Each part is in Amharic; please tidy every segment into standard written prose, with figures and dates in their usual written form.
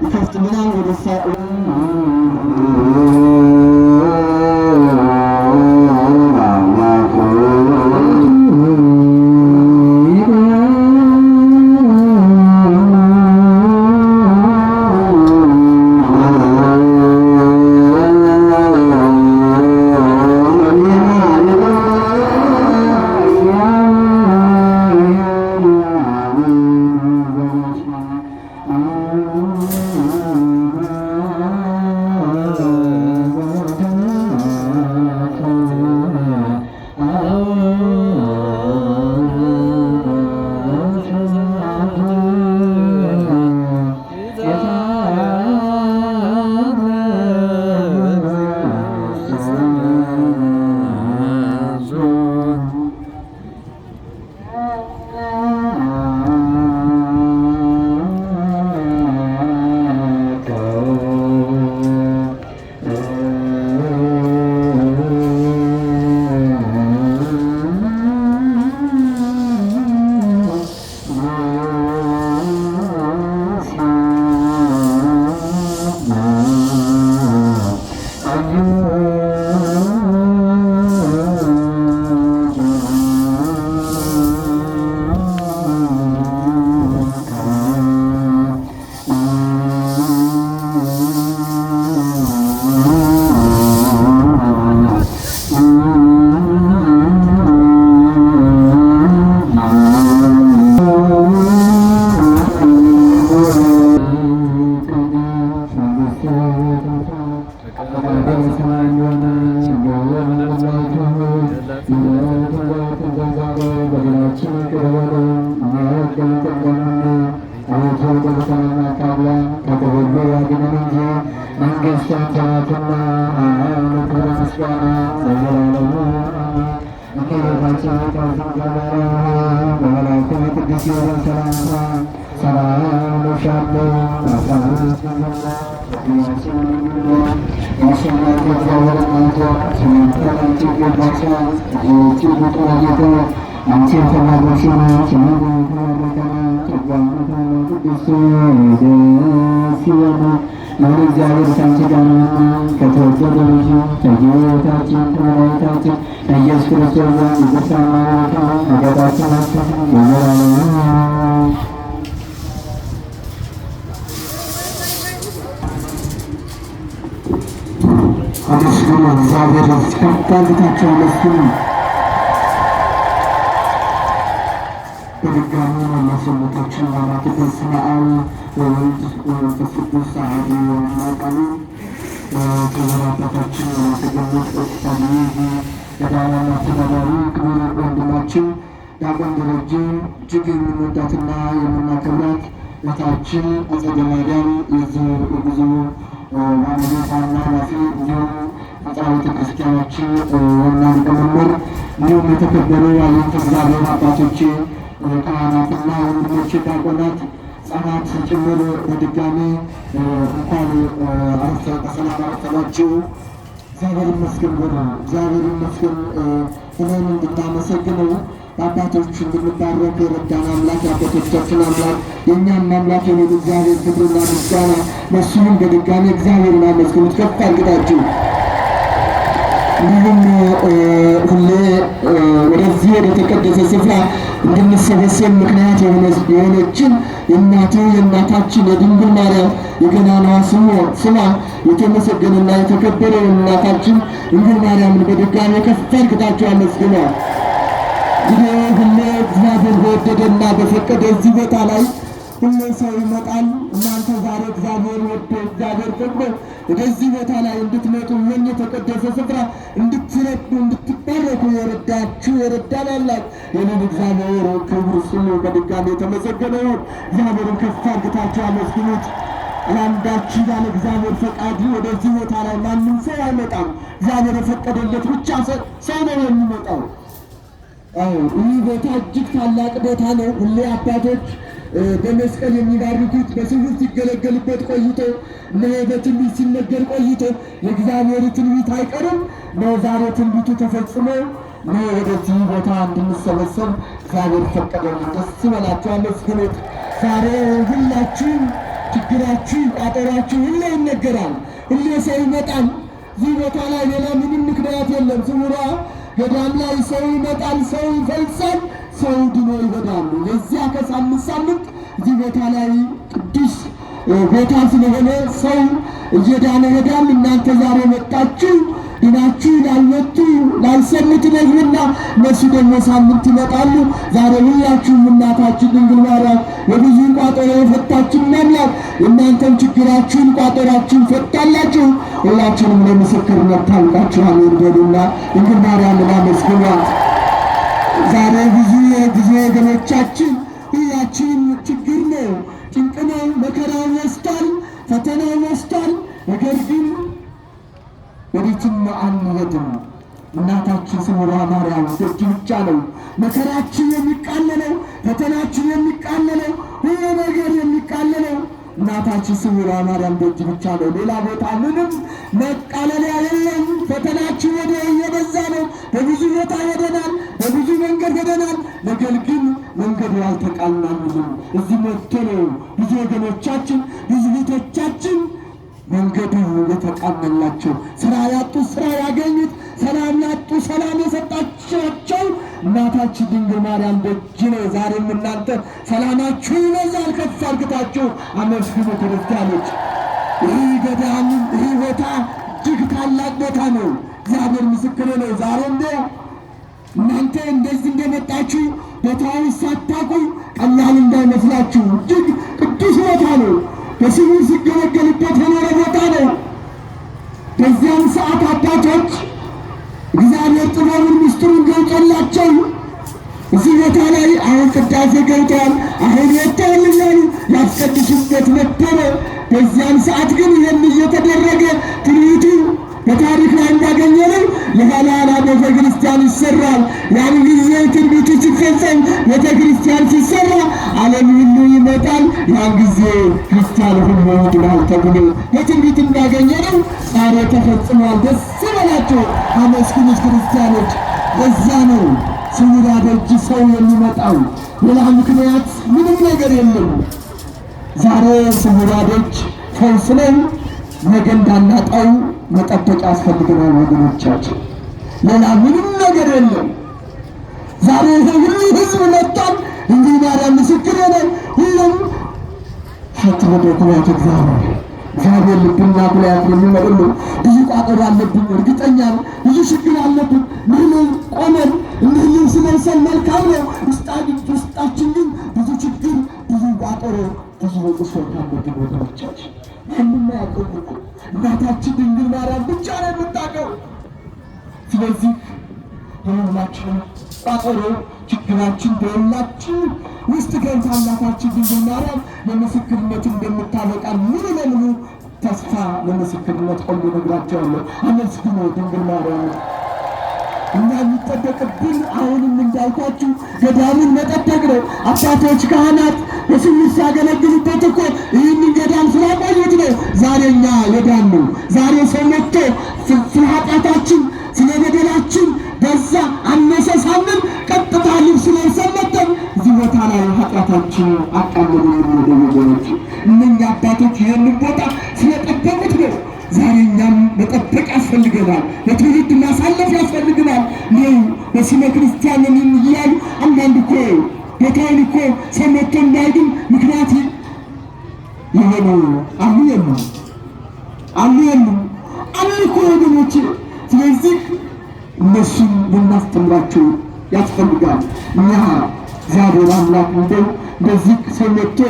ይከፍትልናል ወደ በድጋሚ መሰለታችን ባላትበት ስመአል ወወልድ ወመንፈስ ቅዱስ አሐዱ አምላክ አሜን። ክቡር አባታችን የተገለጸ ኦፊሳሊ የዳዋና አስተዳዳሪ ክቡር ወንድማችን ዲያቆን ደረጀ እጅግ የምንወዳትና የምናከብራት እህታችን አጸደ ማርያም የዚህ የጉዞ ባለቤት ዋና ኃላፊ እንዲሁም ህንፃ ቤተክርስቲያናችን ዋና ሊቀመንበር እንዲሁም የተከበሩ የአብያተ እግዚአብሔር አባቶች ካህናትና ወንድሞች ዲያቆናት ሕፃናት ጭምር በድጋሚ እንኳን በሰላም አረፈዳችሁ። እግዚአብሔር ይመስገን በሉ። እግዚአብሔር ይመስገን ብለን እንድናመሰግነው በአባቶች እንድንባረክ የረዳን አምላክ የአባቶቻችን አምላክ የእኛም አምላክ የሆነ እግዚአብሔር ክብርና ምስጋና ለእሱም በድጋሚ እግዚአብሔርን አመስግኑት ከፍ አድርጋችሁ። እንዲሁም ሁሌ ወደዚህ ወደ ተቀደሰ ስፍራ እንድንሰበሰብ ምክንያት የሆነችን የእናታችን የድንግል ማርያም የገናናዋ ስሟ የተመሰገነና የተከበረ እናታችን ድንግል ማርያምን በድጋሚ ከፍ አድርጋችሁ አመስግኗል። እንግዲህ ሁሌ እግዚአብሔር በወደደና በፈቀደ እዚህ ቦታ ላይ ሁሌ ሰው ይመጣል። እናንተ ዛሬ እግዚአብሔር ወዶ እግዚአብሔር ፈቅዶ ወደዚህ ቦታ ላይ እንድትመጡ ይህን የተቀደሰ ስፍራ እንድትረዱ እንድትባረኩ የረዳችሁ የረዳን አምላክ የኔን እግዚአብሔር ክብር ስሙ በድጋሚ የተመሰገነ ይሁን። እግዚአብሔርን ከፍ አድርጋችሁ አመስግኑት። አላንዳችሁ ያለ እግዚአብሔር ፈቃድ ወደዚህ ቦታ ላይ ማንም ሰው አይመጣም። እግዚአብሔር የፈቀደለት ብቻ ሰው ነው የሚመጣው። ይህ ቦታ እጅግ ታላቅ ቦታ ነው። ሁሌ አባቶች በመስቀል የሚባርኩት በስውር ሲገለገሉበት ቆይቶ ነው። በትንቢት ሲነገር ቆይቶ የእግዚአብሔር ትንቢት አይቀርም ነው። ዛሬ ትንቢቱ ተፈጽሞ ነው ወደዚህ ቦታ እንድንሰበሰብ እግዚአብሔር ፈቀደልን። ደስ ይበላችሁ፣ አመስግኑት። ዛሬ ሁላችሁም ችግራችሁ ቋጠራችሁ ሁሌ ይነገራል። ሁሌ ሰው ይመጣል። እዚህ ቦታ ላይ ሌላ ምንም ምክንያት የለም። ስውሯ ገዳም ላይ ሰው ይመጣል፣ ሰው ይፈልሳል፣ ሰው ድኖ ይሄዳሉ። ለዚያ ከሳምንት ሳምንት እዚህ ቦታ ላይ ቅዱስ ቦታ ስለሆነ ሰው እየዳነ ይሄዳል። እናንተ ዛሬ መጣችሁ ድናችሁ ላልመጡ ላልሰሙት ነውና እነሱ ደግሞ ሳምንት ይመጣሉ። ዛሬ ሁላችሁም እናታችን ድንግል ማርያም የብዙ ቋጠሮ የፈታችን አምላክ እናንተም ችግራችሁን ቋጠራችሁን ፈታላችሁ። ሁላችንም ለምስክርነት ታውቃችኋል። ወንጌልና ድንግል ማርያምን አመስግኗት። ዛሬ ብዙ ወገኖቻችን ሁላችንም ችግር ነው፣ ጭንቅ ነው፣ መከራው ወስቷል፣ ፈተናው ወስቷል። ነገር ግን ወዴትም አንሄድም። እናታችን ስውሯ ማርያም ደጅ ብቻ ነው መከራችን የሚቃለለው፣ ፈተናችን የሚቃለለው፣ ሁሉ ነገር የሚቃለለው እናታችን ስውሯ ማርያም ደጅ ብቻ ነው። ሌላ ቦታ ምንም መቃለሊያ የለም። ፈተናችን ወደ እየበዛ ነው። በብዙ ቦታ ሄደናል፣ በብዙ መንገድ ሄደናል። ነገር ግን መንገዱ አልተቃናልንም። እዚህ መጥቶ ነው ብዙ ወገኖቻችን ብዙ ቤቶቻችን መንገዱ የተቃናላቸው፣ ስራ ያጡ ስራ ያገኙት፣ ሰላም ያጡ ሰላም የሰጣቸው እናታችን ድንግል ማርያም ደጅ ነው። ዛሬም እናንተ ሰላማችሁ ይበዛል። ከፍ አድርጋችሁ አመስግኑ ክርስቲያኖች። ይህ ገዳም ይህ ቦታ እጅግ ታላቅ ቦታ ነው። እግዚአብሔር ምስክር ነው። ዛሬ እናንተ እንደዚህ እንደመጣችሁ ቦታውን ሳታውቁ ቀላል እንዳይመስላችሁ እጅግ ቅዱስ ቦታ ነው። በስሙ ሲገለገልበት የኖረ ቦታ ነው። በዚያም ሰዓት አባቶች እግዚአብሔር ጥበቡን ምስጢሩን ገልጦላቸው እዚህ ቦታ ላይ አሁን ቅዳሴ ገብተዋል፣ አሁን ወጥተዋል ያስቀድሱበት ነበረ። በዚያም ሰዓት ግን ይህን እየተደረገ ትርኢቱ በታሪክ ላይ እንዳገኘነው የኋላ ቤተ ክርስቲያን ይሰራል። ያን ጊዜ ትንቢቱ ሲፈጸም ቤተ ክርስቲያን ሲሰራ ዓለም ሁሉ ይመጣል። ያን ጊዜ ክርስቲያን ሁሉ ይድናል ተብሎ በትንቢት እንዳገኘነው ዛሬ ተፈጽሟል። ደስ ይበላችሁ፣ አመስግኑት ክርስቲያኖች። በዛ ነው ስውሯ ደጅ ሰው የሚመጣው። ሌላ ምክንያት ምንም ነገር የለም። ዛሬ ስውሯ ደጅ ፈውስ ነው። ነገ እንዳናጣው መጠበቅ ያስፈልገናል ወገኖቻችን። ሌላ ምንም ነገር የለም። ዛሬ ሁሉ ህዝብ መጥቷል። ድንግል ማርያም ምስክር ሆነ። ሁሉም ፈጥሮ በኩራት እግዚአብሔር ልብና ጉልበት የሚመርሉ ብዙ ቋጠሮ አለብን። እርግጠኛ ነው ብዙ ችግር አለብን። ምን ቆመን እንዲህ ስለሰል መልካም ነው። ውስጣችን ግን ብዙ ችግር ብዙ ቋጠሮ ብዙ ቁስል አለብን ወገኖቻችን። የምናያውቀው እናታችን ድንግል ማርያም ብቻ ነው የምታውቀው። ስለዚህ የሁላችን ቋጠሮ ችግራችን በሁላችን ውስጥ ገብታ እናታችን ድንግል ማርያም ለምስክርነት እንደምታበቃን ሙሉ ለሙሉ ተስፋ ለምስክርነት ቆም ነግራቸዋለሁ። አመስግኖ ድንግል ማርያም እና የሚጠበቅብን አሁንም እንዳልኳችሁ ገዳሙን መጠበቅ ነው። አባቶች ካህናት በስሙ ሲያገለግሉበት እኮ ይህንን ገዳም ስላቆዩት ነው ዛሬ እኛ የዳን ነው። ዛሬ ሰው መጥቶ ስለ ኃጢአታችን ስለ በደላችን በዛ አነሰ ሳንን ቀጥታ ልብስ ለብሰን መጥተን እዚህ ቦታ ላይ ኃጢአታችን አቃለሉ የሚወደ ወገኖች እነኛ አባቶች ይህንን ቦታ ስለጠበቁት ነው። ዛሬ እኛም መጠበቅ ያስፈልገናል። ለትውልድ ማሳለፍ ያስፈልገናል። ነው በስመ ክርስቲያን እያሉ አንዳንድ እኮ ቦታውን እኮ ሰው መጥቶ እንዳይድን ምክንያት የሆኑ አሉ እኮ ወገኖች። ስለዚህ እነሱን ልናስተምራቸው ያስፈልጋል። እኛ እግዚአብሔር አምላክ እንደዚህ ሰው መጥቶ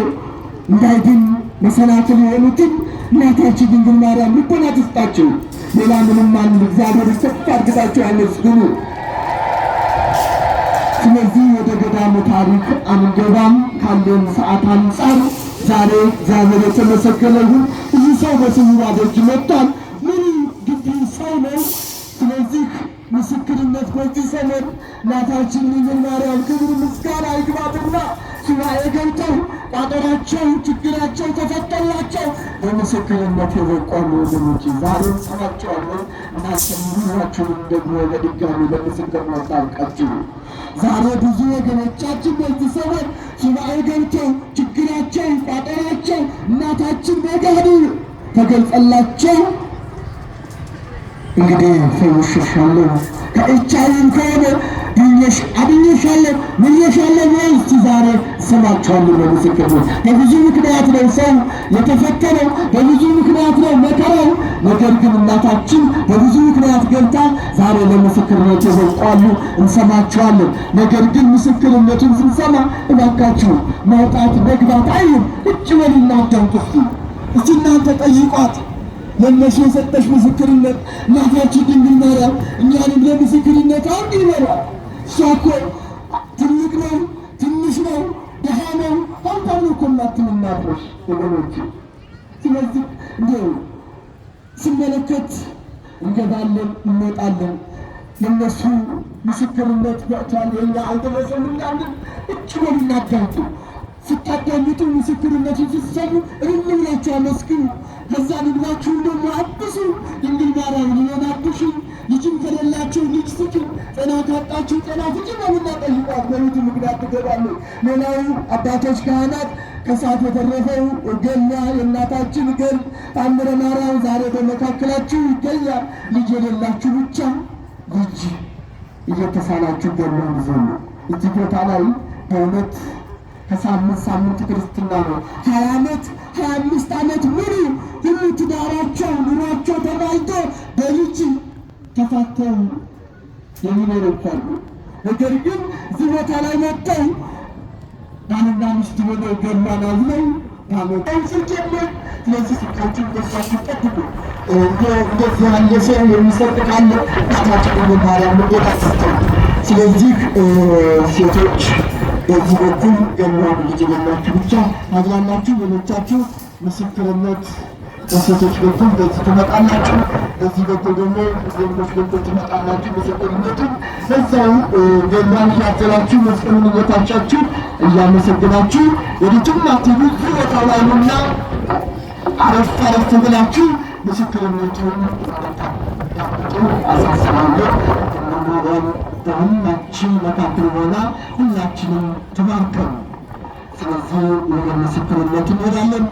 እንዳይድን መሰናክል የሆኑትን እናታችን ድንግል ማርያም ልቦና ትስጣቸው። ሌላ ምንም አንድ እግዚአብሔር ከፍ አድርጋቸው ያመስግኑ። ስለዚህ ወደ ገዳሙ ታሪክ አንገባም ካለን ሰዓት አንጻር ዛሬ እግዚአብሔር የተመሰገነ ይሁን። ብዙ ሰው በስውሯ ደጅ መጥቷል። ምን ግቢ ሰው ነው። ስለዚህ ምስክርነት በዚህ ዘመን እናታችን ድንግል ማርያም ክብር ምስጋና ይግባትና ሱባኤ ገብተው ቋጠሯቸው ችግራቸው ተፈቶላቸው በምስክርነት የበቋሉ ወገኖች ዛሬ ሰማቸዋለሁ። እናንተም ሁላችሁም ደግሞ በድጋሚ ለምስክርነት አብቃችሁ። ዛሬ ብዙ ወገኖቻችን በዚህ ዘመን ሱባኤ ገብተው ችግራቸው ቋጠራቸው እናታችን በጋዱ ተገልጸላቸው እንግዲህ ፈውሼሻለሁ ከኤችአይቪም ከሆነ አድኜሻለሁ ምኜሻለሁ ወይ? እስቲ ዛሬ እሰማችኋለሁ በምስክርነት። በብዙ ምክንያት ነው ሰው የተፈተነው፣ በብዙ ምክንያት ነው መከራው። ነገር ግን እናታችን በብዙ ምክንያት ገብታ ዛሬ ለምስክርነት ይበቃሉ፣ እንሰማችኋለን። ነገር ግን ምስክርነቱን ስንሰማ እባካችሁ መውጣት መግባት አይሁን። እጭ በሉና አዳምጡ። እስቲ እናንተ ጠይቋት ለነሱ የሰጠሽ ምስክርነት እናታችን ድንግል ማርያም እኛንም ለምስክርነት አንድ ይበራል። እሷ እኮ ትልቅ ነው ትንሽ ነው ድሃ ነው ሀብታም ነው እኮ እናትም እናቶች ወገኖች። ስለዚህ እንደው ስመለከት እንገባለን እንወጣለን። የእነሱ ምስክርነት በእቷል የኛ አልደረሰም እንዳለን እጭ በሉ እናዳምጡ። ስታዳምጡ ምስክርነቱን ስትሰሙ እልል ብላችሁ አመስግኑ። ከዛ ልባችሁን ደግሞ አድሱ። ድንግል ማርያም ልጅን አድሱ። ልጅም ከሌላችሁ ልጅ ስጡ፣ ጤና ካጣችሁ ጤና ስጡ በሉና ጠይቋት። በቤቱ ምክንያት ትገባለች። ሌላው አባቶች ካህናት ከሰዓት የተረፈው ገና የእናታችን ገል ተአምረ ማርያም ዛሬ በመካከላችሁ ይገኛል። ልጅ የሌላችሁ ብቻ ልጅ እየተሳላችሁ ገና ይዘሉ። እዚህ ቦታ ላይ በእውነት ከሳምንት ክርስትና ነው። 20 ዓመት 25 ዓመት ሙሉ ሁሉ ትዳራቸው ኑሯቸው ተባልቶ በልጅ ተፋተው የሚኖሩ ካሉ፣ ነገር ግን እዚህ ቦታ ላይ መጥተው ባልና ሚስት ሆነው ገናን አዝለው ታሞታው ስልኬለን። ስለዚህ ስልካችን ገሳችሁ ጠብቁ። እንደዚህ ያለ ሰው የሚሰርቅ ካለ እናታችን ማርያም ጌታ ስትል። ስለዚህ ሴቶች በዚህ በኩል ገናን ልጅ የሌላችሁ ብቻ ታዝናላችሁ። ሌሎቻችሁ ምስክርነት በሴቶች በኩል በዚህ ትመጣላችሁ፣ በዚህ በኩል ደግሞ ወንዶች በኩል ትመጣላችሁ። ምስክርነቱን በዛው ገናን እያዘላችሁ መስቀሉን እየታቻችሁ እያመሰግናችሁ ወዲቱም አትሄዱ። ቦታ ላይና አረፍ አረፍ ብላችሁ ምስክርነቱን አሳስባለሁ። በሁላችን መካከል ሆና ሁላችንም ተባርከን። ስለዚህ ወደ ምስክርነት እንሄዳለን።